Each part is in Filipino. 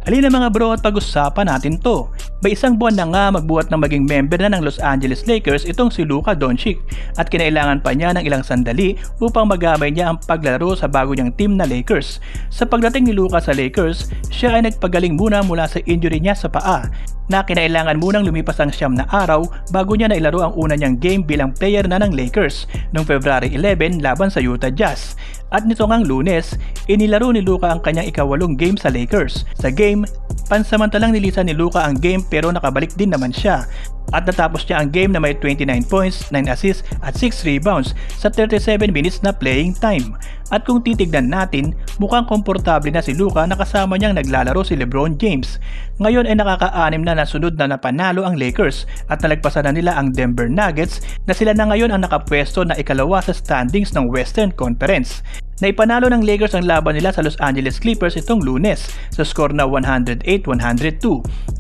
Halina mga bro at pag-usapan natin to. May isang buwan na nga magbuhat ng maging member na ng Los Angeles Lakers itong si Luka Doncic at kinailangan pa niya ng ilang sandali upang magamay niya ang paglalaro sa bago niyang team na Lakers. Sa pagdating ni Luka sa Lakers, siya ay nagpagaling muna mula sa injury niya sa paa na kinailangan munang lumipas ang 9 na araw bago niya nailaro ang una niyang game bilang player na ng Lakers noong February 11 laban sa Utah Jazz. At nito ngang Lunes, inilaro ni Luka ang kanyang ika-8 game sa Lakers. Sa game, pansamantalang nilisan ni Luka ang game pero nakabalik din naman siya. At natapos niya ang game na may 29 points, 9 assists at 6 rebounds sa 37 minutes na playing time. At kung titignan natin, mukhang komportable na si Luka na kasama niyang naglalaro si LeBron James. Ngayon ay nakaka-6 na nasunod na napanalo ang Lakers at nalagpasan na nila ang Denver Nuggets na sila na ngayon ang nakapwesto na ikalawa sa standings ng Western Conference. Naipanalo ng Lakers ang laban nila sa Los Angeles Clippers itong Lunes sa score na 108-102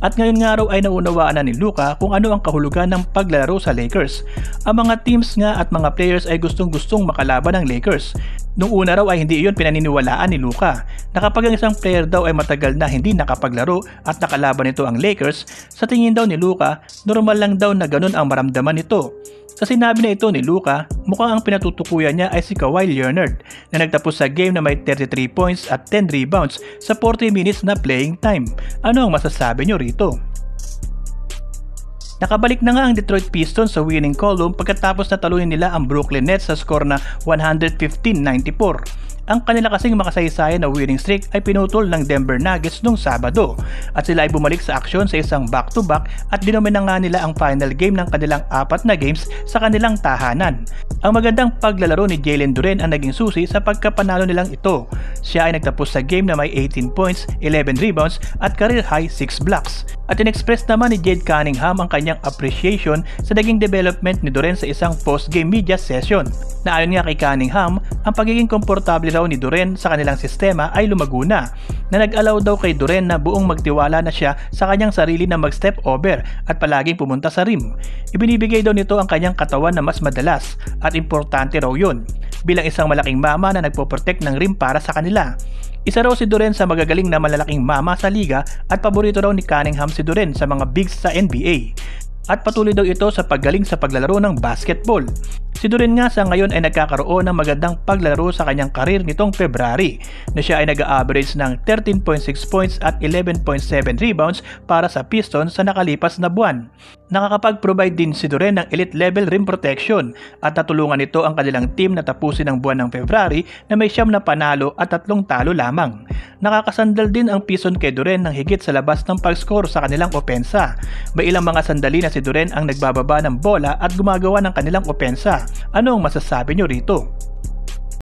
at ngayon nga raw ay naunawaan na ni Luka kung ano ang kahulugan ng paglalaro sa Lakers. Ang mga teams nga at mga players ay gustong-gustong makalaban ng Lakers. Nung una raw ay hindi iyon pinaniniwalaan ni Luka na kapag ang isang player daw ay matagal na hindi nakapaglaro at nakalaban nito ang Lakers, sa tingin daw ni Luka, normal lang daw na ganun ang maramdaman nito. Sa sinabi na ito ni Luka, mukhang ang pinatutukuyan niya ay si Kawhi Leonard na nagtapos sa game na may 33 points at 10 rebounds sa 40 minutes na playing time. Ano ang masasabi niyo rito? Nakabalik na nga ang Detroit Pistons sa winning column pagkatapos na talunin nila ang Brooklyn Nets sa score na 115-94. Ang kanila kasing makasaysayan na winning streak ay pinutol ng Denver Nuggets noong Sabado at sila ay bumalik sa aksyon sa isang back-to-back at dinomina nga nila ang final game ng kanilang 4 na games sa kanilang tahanan. Ang magandang paglalaro ni Jalen Duren ang naging susi sa pagkapanalo nilang ito. Siya ay nagtapos sa game na may 18 points, 11 rebounds at career high 6 blocks. At in-express naman ni Jade Cunningham ang kanyang appreciation sa naging development ni Duren sa isang post-game media session. Na ayon nga kay Cunningham, ang pagiging komportable raw ni Duren sa kanilang sistema ay lumago na nag-allow daw kay Duren na buong magtiwala na siya sa kanyang sarili na mag-step over at palaging pumunta sa rim. Ibinibigay daw nito ang kanyang katawan na mas madalas at importante raw yun bilang isang malaking mama na nagpo-protect ng rim para sa kanila. Isa raw si Duren sa magagaling na malalaking mama sa liga at paborito raw ni Cunningham si Duren sa mga bigs sa NBA. At patuloy daw ito sa paggaling sa paglalaro ng basketball. Si Duren nga sa ngayon ay nagkakaroon ng magandang paglalaro sa kanyang karir nitong February na siya ay nag-average ng 13.6 points at 11.7 rebounds para sa Pistons sa nakalipas na buwan. Nakakapag-provide din si Duren ng elite level rim protection at natulungan nito ang kanilang team na tapusin ang buwan ng February na may 9 na panalo at 3 talo lamang. Nakakasandal din ang Pistons kay Duren ng higit sa labas ng pag-score sa kanilang opensa. May ilang mga sandali na si Duren ang nagbababa ng bola at gumagawa ng kanilang opensa. Ano ang masasabi nyo rito?